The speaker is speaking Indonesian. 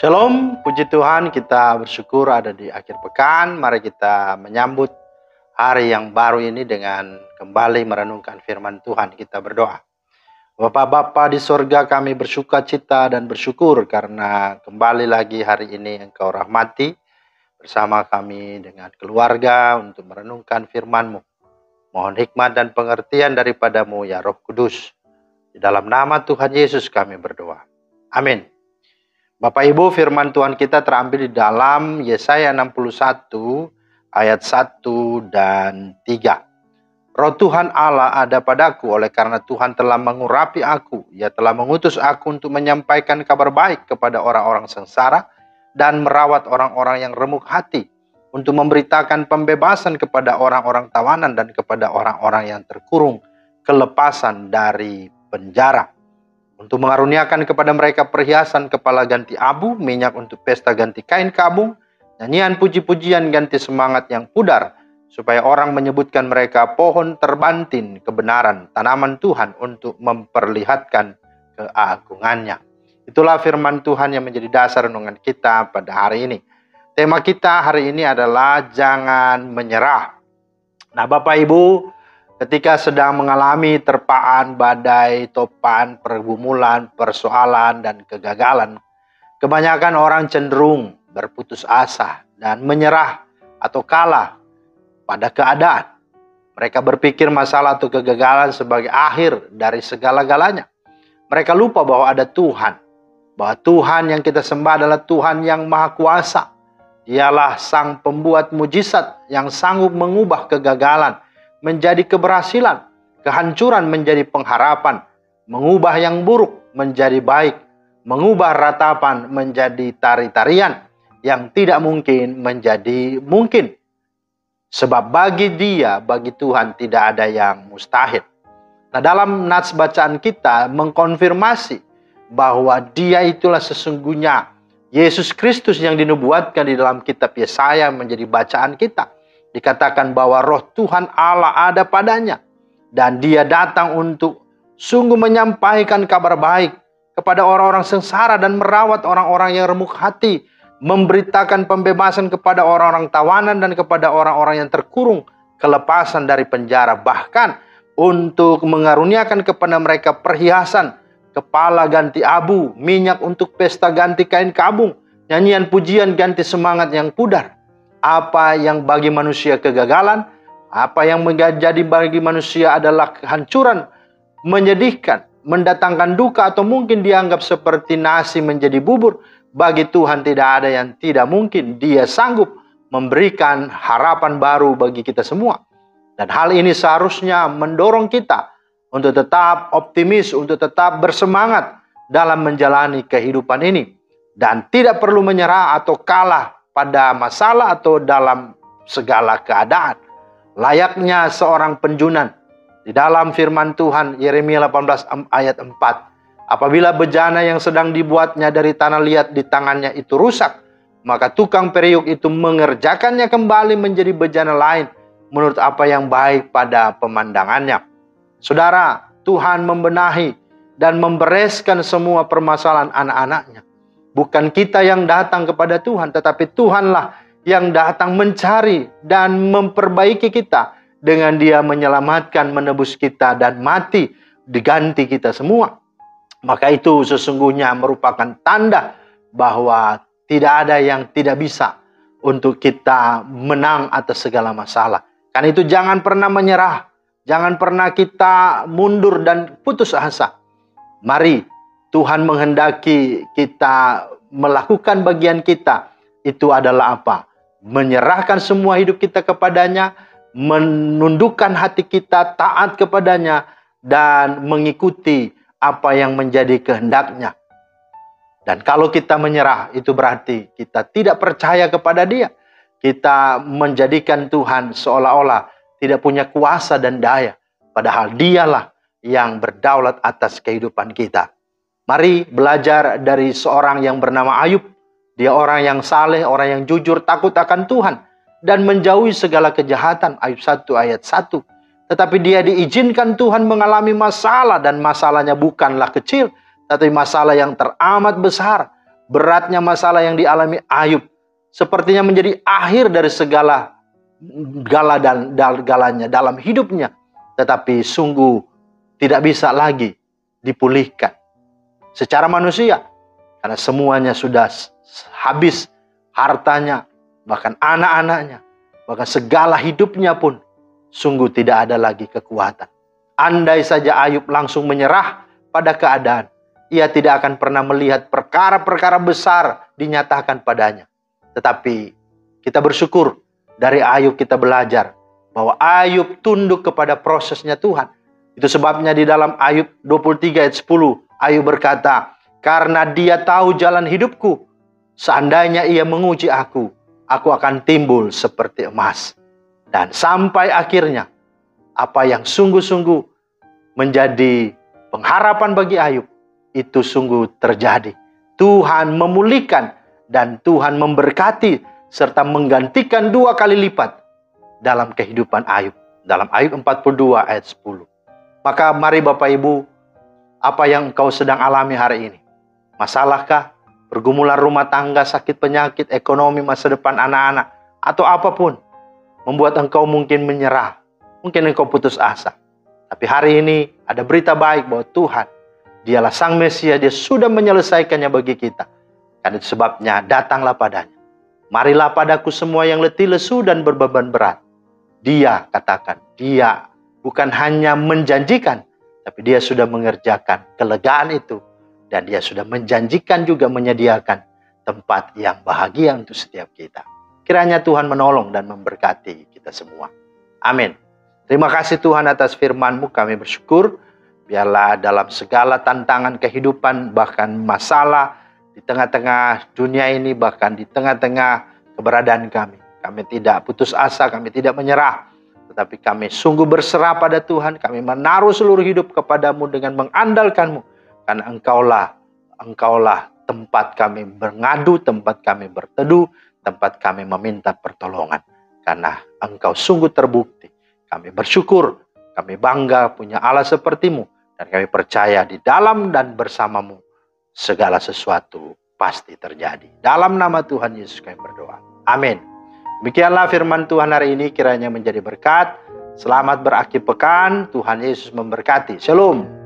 Shalom, puji Tuhan, kita bersyukur ada di akhir pekan. Mari kita menyambut hari yang baru ini dengan kembali merenungkan firman Tuhan. Kita berdoa. Bapa di sorga, kami bersuka cita dan bersyukur karena kembali lagi hari ini Engkau rahmati bersama kami dengan keluarga untuk merenungkan firman-Mu. Mohon hikmat dan pengertian daripada-Mu ya Roh Kudus. Di dalam nama Tuhan Yesus kami berdoa. Amin. Bapak Ibu, firman Tuhan kita terambil di dalam Yesaya 61 ayat 1 dan 3. Roh Tuhan Allah ada padaku, oleh karena Tuhan telah mengurapi aku. Ia telah mengutus aku untuk menyampaikan kabar baik kepada orang-orang sengsara dan merawat orang-orang yang remuk hati, untuk memberitakan pembebasan kepada orang-orang tawanan dan kepada orang-orang yang terkurung kelepasan dari penjara, untuk mengaruniakan kepada mereka perhiasan kepala ganti abu, minyak untuk pesta ganti kain kabung, nyanyian puji-pujian ganti semangat yang pudar, supaya orang menyebutkan mereka pohon terbantin kebenaran, tanaman Tuhan untuk memperlihatkan keagungannya. Itulah firman Tuhan yang menjadi dasar renungan kita pada hari ini. Tema kita hari ini adalah jangan menyerah. Nah, Bapak Ibu, ketika sedang mengalami terpaan, badai, topan, pergumulan, persoalan, dan kegagalan, kebanyakan orang cenderung berputus asa dan menyerah atau kalah pada keadaan. Mereka berpikir masalah atau kegagalan sebagai akhir dari segala-galanya. Mereka lupa bahwa ada Tuhan, bahwa Tuhan yang kita sembah adalah Tuhan yang Maha Kuasa. Dialah Sang Pembuat mujizat yang sanggup mengubah kegagalan menjadi keberhasilan, kehancuran menjadi pengharapan, mengubah yang buruk menjadi baik, mengubah ratapan menjadi tari-tarian, yang tidak mungkin menjadi mungkin. Sebab bagi Dia, bagi Tuhan tidak ada yang mustahil. Nah, dalam nats bacaan kita mengkonfirmasi bahwa Dia itulah sesungguhnya Yesus Kristus yang dinubuatkan di dalam kitab Yesaya menjadi bacaan kita. Dikatakan bahwa roh Tuhan Allah ada padanya, dan Dia datang untuk sungguh menyampaikan kabar baik kepada orang-orang sengsara dan merawat orang-orang yang remuk hati, memberitakan pembebasan kepada orang-orang tawanan dan kepada orang-orang yang terkurung kelepasan dari penjara, bahkan untuk mengaruniakan kepada mereka perhiasan kepala ganti abu, minyak untuk pesta ganti kain kabung, nyanyian pujian ganti semangat yang pudar. Apa yang bagi manusia kegagalan, apa yang menjadi bagi manusia adalah kehancuran, menyedihkan, mendatangkan duka, atau mungkin dianggap seperti nasi menjadi bubur, bagi Tuhan tidak ada yang tidak mungkin. Dia sanggup memberikan harapan baru bagi kita semua. Dan hal ini seharusnya mendorong kita untuk tetap optimis, untuk tetap bersemangat dalam menjalani kehidupan ini. Dan tidak perlu menyerah atau kalah pada masalah atau dalam segala keadaan. Layaknya seorang penjunan, di dalam firman Tuhan Yeremia 18 ayat 4, apabila bejana yang sedang dibuatnya dari tanah liat di tangannya itu rusak, maka tukang periuk itu mengerjakannya kembali menjadi bejana lain menurut apa yang baik pada pemandangannya. Saudara, Tuhan membenahi dan membereskan semua permasalahan anak-anaknya. Bukan kita yang datang kepada Tuhan, tetapi Tuhanlah yang datang mencari dan memperbaiki kita dengan Dia menyelamatkan, menebus kita, dan mati diganti kita semua. Maka itu sesungguhnya merupakan tanda bahwa tidak ada yang tidak bisa untuk kita menang atas segala masalah. Karena itu jangan pernah menyerah, jangan pernah kita mundur dan putus asa. Mari, Tuhan menghendaki kita melakukan bagian kita. Itu adalah apa? Menyerahkan semua hidup kita kepadanya, menundukkan hati kita taat kepadanya, dan mengikuti apa yang menjadi kehendaknya. Dan kalau kita menyerah, itu berarti kita tidak percaya kepada Dia. Kita menjadikan Tuhan seolah-olah tidak punya kuasa dan daya, padahal Dialah yang berdaulat atas kehidupan kita. Mari belajar dari seorang yang bernama Ayub. Dia orang yang saleh, orang yang jujur, takut akan Tuhan, dan menjauhi segala kejahatan. Ayub 1 ayat 1. Tetapi dia diizinkan Tuhan mengalami masalah, dan masalahnya bukanlah kecil, tapi masalah yang teramat besar. beratnya masalah yang dialami Ayub sepertinya menjadi akhir dari segala galanya dalam hidupnya. Tetapi sungguh tidak bisa lagi dipulihkan secara manusia. Karena semuanya sudah habis, hartanya, bahkan anak-anaknya, bahkan segala hidupnya pun sungguh tidak ada lagi kekuatan. Andai saja Ayub langsung menyerah pada keadaan, ia tidak akan pernah melihat perkara-perkara besar dinyatakan padanya. Tetapi kita bersyukur dari Ayub kita belajar bahwa Ayub tunduk kepada prosesnya Tuhan. Itu sebabnya di dalam Ayub 23 ayat 10, Ayub berkata, "Karena dia tahu jalan hidupku, seandainya ia menguji aku akan timbul seperti emas." Dan sampai akhirnya, apa yang sungguh-sungguh menjadi pengharapan bagi Ayub, itu sungguh terjadi. Tuhan memulihkan dan Tuhan memberkati serta menggantikan 2 kali lipat dalam kehidupan Ayub. Dalam Ayub 42 ayat 10. Maka mari Bapak Ibu, apa yang engkau sedang alami hari ini? Masalahkah? Pergumulan rumah tangga, sakit penyakit, ekonomi, masa depan anak-anak, atau apapun membuat engkau mungkin menyerah, mungkin engkau putus asa. Tapi hari ini ada berita baik bahwa Tuhan, Dialah Sang Mesias, Dia sudah menyelesaikannya bagi kita. Karena itu sebabnya datanglah padanya. Marilah padaku semua yang letih, lesu, dan berbeban berat. Dia katakan, Dia bukan hanya menjanjikan, tapi Dia sudah mengerjakan kelegaan itu. Dan Dia sudah menjanjikan juga menyediakan tempat yang bahagia untuk setiap kita. Kiranya Tuhan menolong dan memberkati kita semua. Amin. Terima kasih Tuhan atas firman-Mu, kami bersyukur. Biarlah dalam segala tantangan kehidupan, bahkan masalah di tengah-tengah dunia ini, bahkan di tengah-tengah keberadaan kami tidak putus asa, kami tidak menyerah. Tetapi kami sungguh berserah pada Tuhan, kami menaruh seluruh hidup kepadamu dengan mengandalkan-Mu. Karena Engkaulah tempat kami berngadu, tempat kami berteduh, tempat kami meminta pertolongan. Karena Engkau sungguh terbukti. Kami bersyukur, kami bangga punya Allah seperti-Mu. Dan kami percaya di dalam dan bersama-Mu segala sesuatu pasti terjadi. Dalam nama Tuhan Yesus kami berdoa. Amin. Demikianlah firman Tuhan hari ini, kiranya menjadi berkat. Selamat berakhir pekan. Tuhan Yesus memberkati. Shalom.